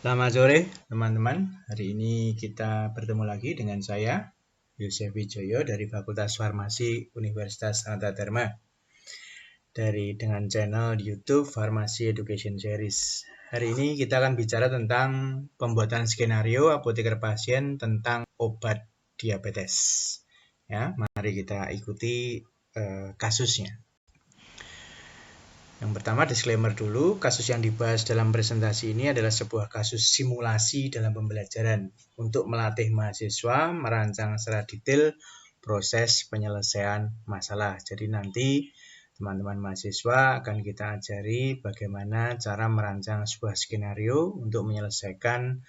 Selamat sore teman-teman. Hari ini kita bertemu lagi dengan saya, Yosef Wijoyo dari Fakultas Farmasi Universitas Sanata Dharma. Dengan channel YouTube Farmasi Education Series. Hari ini kita akan bicara tentang pembuatan skenario apoteker pasien tentang obat diabetes. Ya, mari kita ikuti kasusnya. Yang pertama, disclaimer dulu, kasus yang dibahas dalam presentasi ini adalah sebuah kasus simulasi dalam pembelajaran untuk melatih mahasiswa merancang secara detail proses penyelesaian masalah. Jadi nanti teman-teman mahasiswa akan kita ajari bagaimana cara merancang sebuah skenario untuk menyelesaikan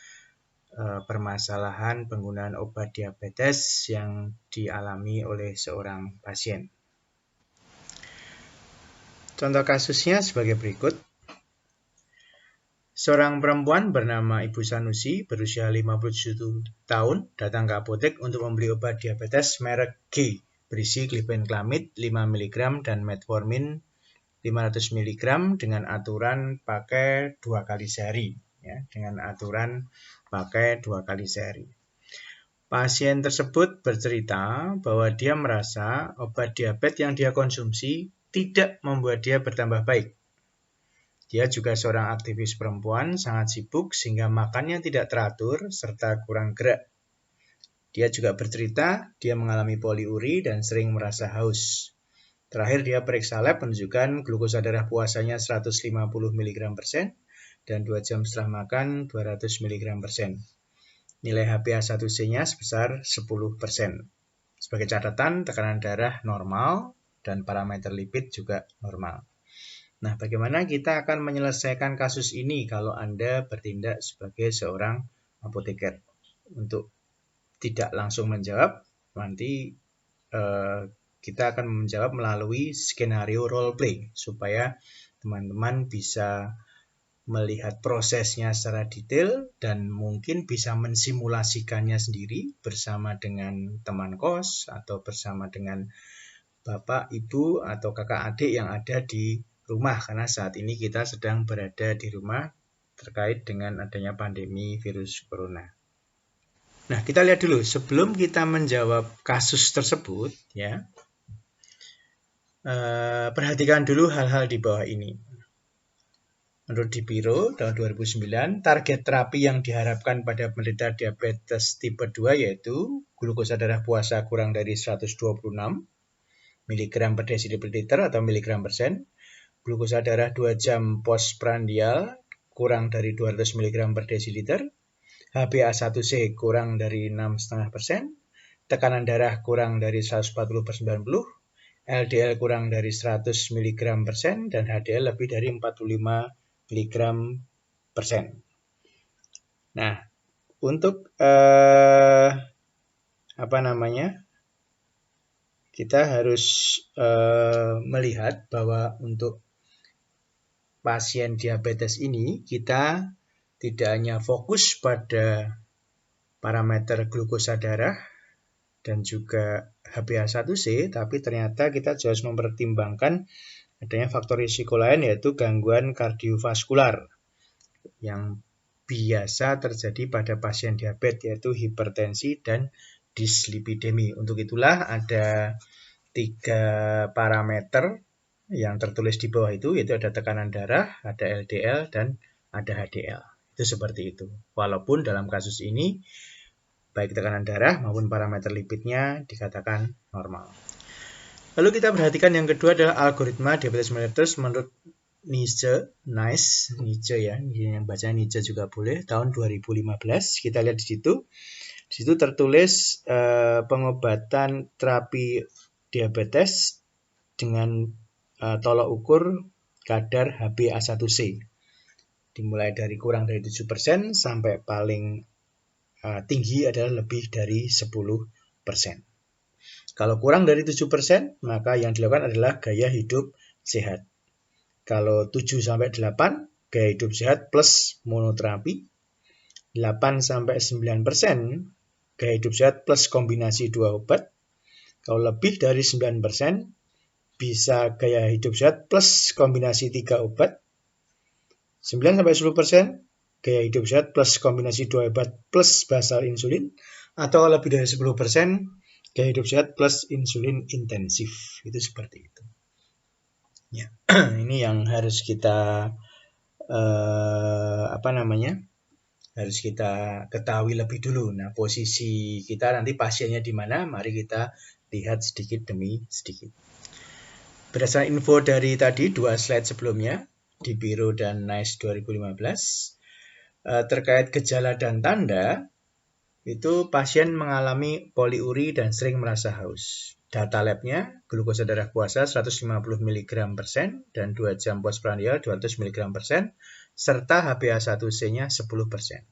permasalahan penggunaan obat diabetes yang dialami oleh seorang pasien. Contoh kasusnya sebagai berikut. Seorang perempuan bernama Ibu Sanusi berusia 57 tahun datang ke apotek untuk membeli obat diabetes merek G berisi glibenclamid 5 mg dan metformin 500 mg dengan aturan pakai 2 kali sehari. Pasien tersebut bercerita bahwa dia merasa obat diabetes yang dia konsumsi tidak membuat dia bertambah baik. Dia juga seorang aktivis perempuan, sangat sibuk sehingga makannya tidak teratur serta kurang gerak. Dia juga bercerita dia mengalami poliuri dan sering merasa haus. Terakhir dia periksa lab menunjukkan glukosa darah puasanya 150 mg/sen dan 2 jam setelah makan 200 mg/sen. Nilai HbA1c-nya sebesar 10%. Sebagai catatan, tekanan darah normal dan parameter lipid juga normal. Nah, bagaimana kita akan menyelesaikan kasus ini kalau Anda bertindak sebagai seorang apoteker? Untuk tidak langsung menjawab, nanti kita akan menjawab melalui skenario role play supaya teman-teman bisa melihat prosesnya secara detail dan mungkin bisa mensimulasikannya sendiri bersama dengan teman kos atau bersama dengan bapak, ibu, atau kakak adik yang ada di rumah, karena saat ini kita sedang berada di rumah terkait dengan adanya pandemi virus corona. Nah, kita lihat dulu sebelum kita menjawab kasus tersebut, ya. Perhatikan dulu hal-hal di bawah ini. Menurut Dipiro tahun 2009, target terapi yang diharapkan pada penderita diabetes tipe 2 yaitu glukosa darah puasa kurang dari 126 mg per desiliter atau mg/sen, glukosa darah 2 jam postprandial kurang dari 200 mg per desiliter, HbA1c kurang dari 6,5%, tekanan darah kurang dari 140/90, LDL kurang dari 100 mg/sen, dan HDL lebih dari 45 mg/sen. Nah, untuk kita harus melihat bahwa untuk pasien diabetes ini kita tidak hanya fokus pada parameter glukosa darah dan juga HbA1c, tapi ternyata kita juga harus mempertimbangkan adanya faktor risiko lain yaitu gangguan kardiovaskular yang biasa terjadi pada pasien diabetes yaitu hipertensi dan dislipidemi. Untuk itulah ada 3 parameter yang tertulis di bawah itu, yaitu ada tekanan darah, ada LDL, dan ada HDL. Itu seperti itu. Walaupun dalam kasus ini baik tekanan darah maupun parameter lipidnya dikatakan normal. Lalu kita perhatikan yang kedua adalah algoritma diabetes mellitus menurut Nietzsche ya, yang bacanya Nietzsche juga boleh, tahun 2015. Kita lihat di situ. Di situ tertulis pengobatan terapi diabetes dengan tolok ukur kadar HbA1c. Dimulai dari kurang dari 7% sampai paling tinggi adalah lebih dari 10%. Kalau kurang dari 7%, maka yang dilakukan adalah gaya hidup sehat. Kalau 7-8, gaya hidup sehat plus monoterapi. 8-9%, gaya hidup sehat plus kombinasi 2 obat. Kalau lebih dari 9%, bisa gaya hidup sehat plus kombinasi 3 obat. 9-10%, gaya hidup sehat plus kombinasi 2 obat plus basal insulin, atau lebih dari 10% gaya hidup sehat plus insulin intensif. Itu seperti itu. Ya, ini yang harus kita harus kita ketahui lebih dulu. Nah, posisi kita nanti pasiennya di mana, mari kita lihat sedikit demi sedikit. Berdasarkan info dari tadi 2 slide sebelumnya, di Biro dan NICE 2015, terkait gejala dan tanda, itu pasien mengalami poliuri dan sering merasa haus. Data labnya, glukosa darah puasa 150 mg/sen dan 2 jam postprandial 200 mg/sen, serta HbA1c-nya 10%.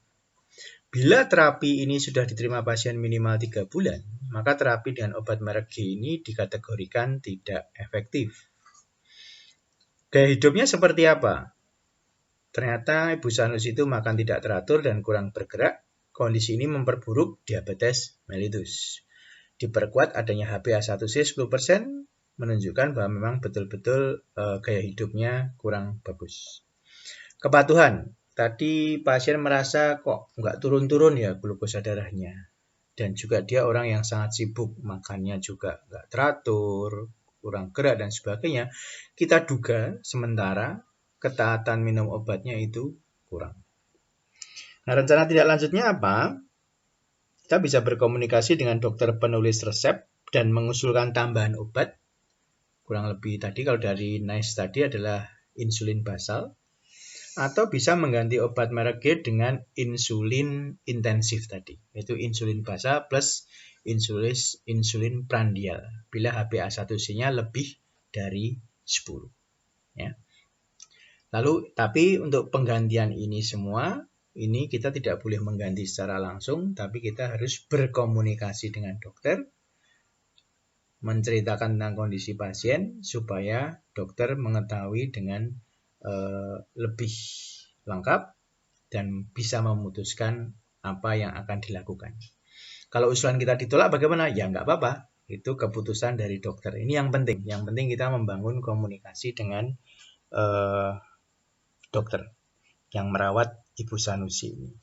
Bila terapi ini sudah diterima pasien minimal 3 bulan, maka terapi dengan obat merek G ini dikategorikan tidak efektif. Gaya hidupnya seperti apa? Ternyata Ibu Sanusi itu makan tidak teratur dan kurang bergerak. Kondisi ini memperburuk diabetes mellitus. Diperkuat adanya HbA1c 10%, menunjukkan bahwa memang betul-betul gaya hidupnya kurang bagus. Kepatuhan. Tadi pasien merasa kok nggak turun-turun ya glukosa darahnya. Dan juga dia orang yang sangat sibuk, makannya juga nggak teratur, kurang gerak dan sebagainya. Kita duga sementara ketaatan minum obatnya itu kurang. Nah, rencana tindak lanjutnya apa? Kita bisa berkomunikasi dengan dokter penulis resep dan mengusulkan tambahan obat. Kurang lebih tadi kalau dari NICE tadi adalah insulin basal. Atau bisa mengganti obat merek G dengan insulin intensif tadi, yaitu insulin basal plus insulin prandial bila HbA1c-nya lebih dari 10. Ya. Lalu, tapi untuk penggantian ini semua, ini kita tidak boleh mengganti secara langsung, tapi kita harus berkomunikasi dengan dokter, menceritakan tentang kondisi pasien, supaya dokter mengetahui dengan lebih lengkap dan bisa memutuskan apa yang akan dilakukan. Kalau usulan kita ditolak bagaimana? Ya nggak apa-apa, itu keputusan dari dokter. Ini yang penting. Yang penting kita membangun komunikasi dengan dokter yang merawat Ibu Sanusi ini.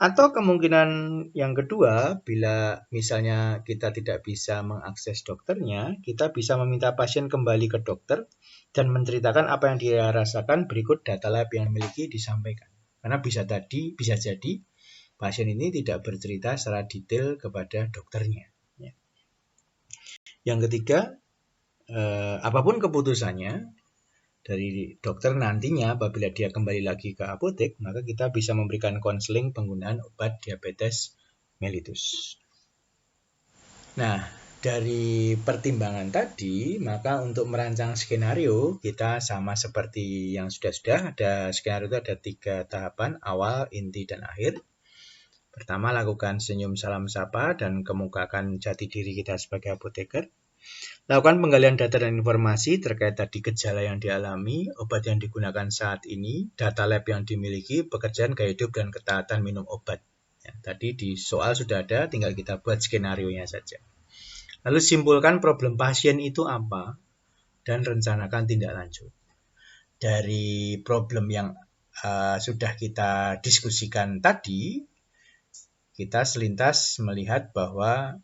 Atau kemungkinan yang kedua, bila misalnya kita tidak bisa mengakses dokternya, kita bisa meminta pasien kembali ke dokter dan menceritakan apa yang dia rasakan, berikut data lab yang dimiliki disampaikan. Karena bisa jadi pasien ini tidak bercerita secara detail kepada dokternya. Yang ketiga, apapun keputusannya dari dokter nantinya, apabila dia kembali lagi ke apotek, maka kita bisa memberikan konseling penggunaan obat diabetes mellitus. Nah, dari pertimbangan tadi, maka untuk merancang skenario, kita sama seperti yang sudah-sudah, ada skenario itu ada 3 tahapan, awal, inti, dan akhir. Pertama, lakukan senyum salam sapa dan kemukakan jati diri kita sebagai apoteker. Lakukan penggalian data dan informasi terkait tadi gejala yang dialami, obat yang digunakan saat ini, data lab yang dimiliki, pekerjaan gaya hidup, dan ketaatan minum obat. Ya, tadi di soal sudah ada, tinggal kita buat skenario-nya saja. Lalu simpulkan problem pasien itu apa, dan rencanakan tindak lanjut. Dari problem yang sudah kita diskusikan tadi, kita selintas melihat bahwa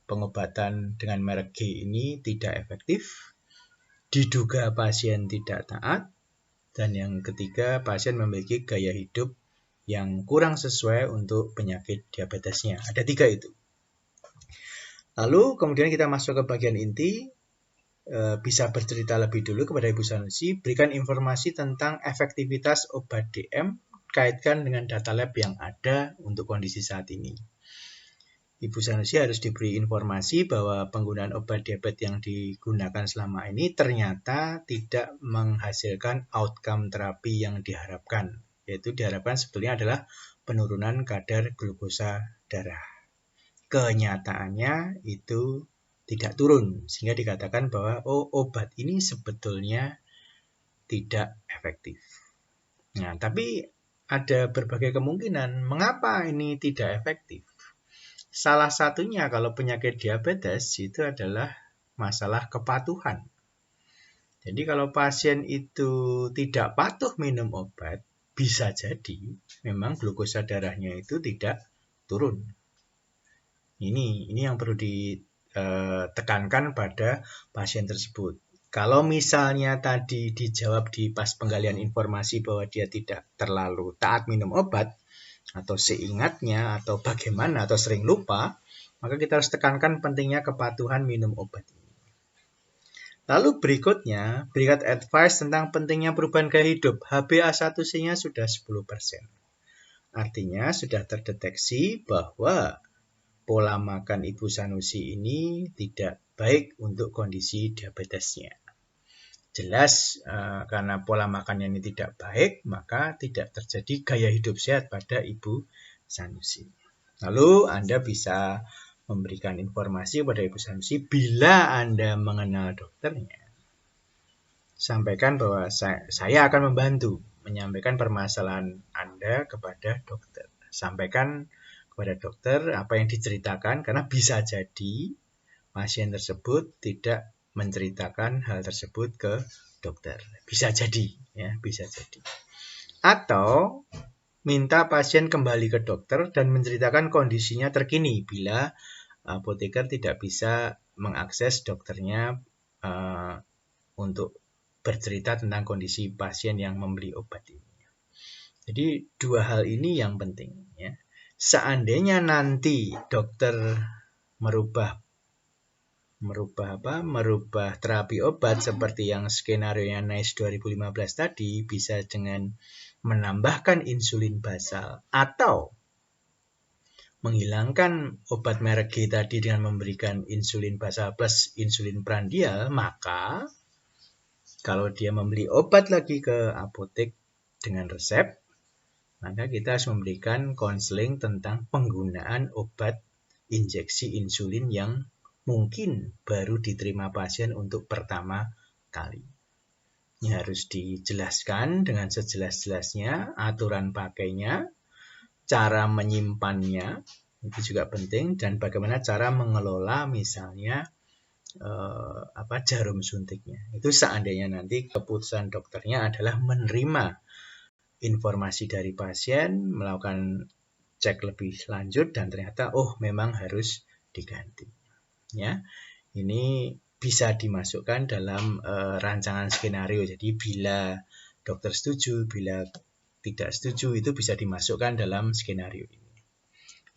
pengobatan dengan merek G ini tidak efektif, diduga pasien tidak taat, dan yang ketiga, pasien memiliki gaya hidup yang kurang sesuai untuk penyakit diabetesnya. Ada 3 itu. Lalu kemudian kita masuk ke bagian inti, bisa bercerita lebih dulu kepada Ibu Sanusi, berikan informasi tentang efektivitas obat DM, kaitkan dengan data lab yang ada untuk kondisi saat ini. Ibu Sanusi harus diberi informasi bahwa penggunaan obat diabetes yang digunakan selama ini ternyata tidak menghasilkan outcome terapi yang diharapkan. Yaitu diharapkan sebetulnya adalah penurunan kadar glukosa darah. Kenyataannya itu tidak turun, sehingga dikatakan bahwa obat ini sebetulnya tidak efektif. Nah, tapi ada berbagai kemungkinan mengapa ini tidak efektif. Salah satunya kalau penyakit diabetes itu adalah masalah kepatuhan. Jadi kalau pasien itu tidak patuh minum obat, bisa jadi memang glukosa darahnya itu tidak turun. Ini yang perlu ditekankan pada pasien tersebut. Kalau misalnya tadi dijawab di pas penggalian informasi bahwa dia tidak terlalu taat minum obat, atau seingatnya, atau bagaimana, atau sering lupa, maka kita harus tekankan pentingnya kepatuhan minum obat ini. Lalu berikutnya, berikan advice tentang pentingnya perubahan gaya hidup. HbA1c-nya sudah 10%. Artinya sudah terdeteksi bahwa pola makan Ibu Sanusi ini tidak baik untuk kondisi diabetesnya. Jelas karena pola makannya ini tidak baik, maka tidak terjadi gaya hidup sehat pada Ibu Sanusi. Lalu Anda bisa memberikan informasi kepada Ibu Sanusi bila Anda mengenal dokternya. Sampaikan bahwa saya akan membantu menyampaikan permasalahan Anda kepada dokter. Sampaikan kepada dokter apa yang diceritakan, karena bisa jadi pasien tersebut tidak menceritakan hal tersebut ke dokter. Bisa jadi, ya, bisa jadi. Atau minta pasien kembali ke dokter dan menceritakan kondisinya terkini bila apoteker tidak bisa mengakses dokternya untuk bercerita tentang kondisi pasien yang membeli obat ini. Jadi dua hal ini yang penting, ya. Seandainya nanti dokter merubah terapi obat seperti yang skenario-nya NICE 2015 tadi, bisa dengan menambahkan insulin basal atau menghilangkan obat merek G tadi dengan memberikan insulin basal plus insulin prandial, maka kalau dia membeli obat lagi ke apotek dengan resep, maka kita harus memberikan konseling tentang penggunaan obat injeksi insulin yang mungkin baru diterima pasien untuk pertama kali. Ini harus dijelaskan dengan sejelas-jelasnya, aturan pakainya, cara menyimpannya, itu juga penting, dan bagaimana cara mengelola misalnya jarum suntiknya. Itu seandainya nanti keputusan dokternya adalah menerima informasi dari pasien, melakukan cek lebih lanjut, dan ternyata memang harus diganti. Ya, ini bisa dimasukkan dalam rancangan skenario. Jadi bila dokter setuju, bila tidak setuju, itu bisa dimasukkan dalam skenario ini.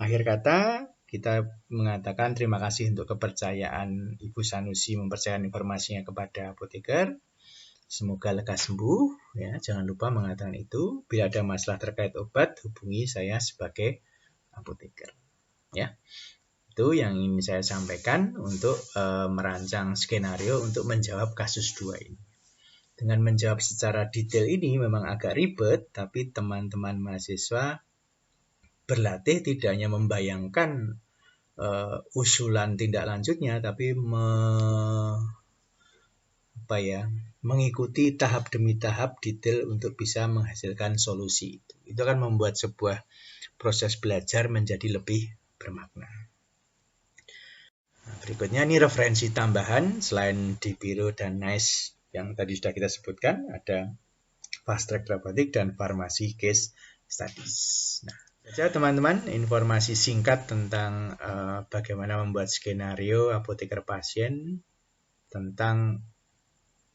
Akhir kata, kita mengatakan terima kasih untuk kepercayaan Ibu Sanusi mempercayakan informasinya kepada apoteker. Semoga lekas sembuh, ya. Jangan lupa mengatakan itu. Bila ada masalah terkait obat, hubungi saya sebagai apoteker. Ya, itu yang ingin saya sampaikan untuk merancang skenario untuk menjawab kasus 2 ini. Dengan menjawab secara detail ini memang agak ribet, tapi teman-teman mahasiswa berlatih tidak hanya membayangkan usulan tindak lanjutnya, tapi mengikuti tahap demi tahap detail untuk bisa menghasilkan solusi itu. Itu akan membuat sebuah proses belajar menjadi lebih bermakna. Nah, berikutnya ini referensi tambahan selain DiPiro dan NICE yang tadi sudah kita sebutkan, ada Fast Track Therapeutic dan Farmasi Case Studies. Nah, saja teman-teman informasi singkat tentang bagaimana membuat skenario apoteker pasien tentang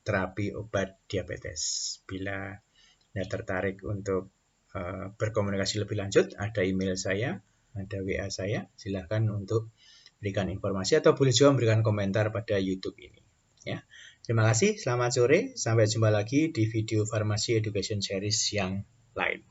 terapi obat diabetes. Bila Anda tertarik untuk berkomunikasi lebih lanjut, ada email saya, ada WA saya, silakan untuk berikan informasi atau boleh juga memberikan komentar pada YouTube ini. Ya. Terima kasih, selamat sore, sampai jumpa lagi di video Farmasi Education Series yang lain.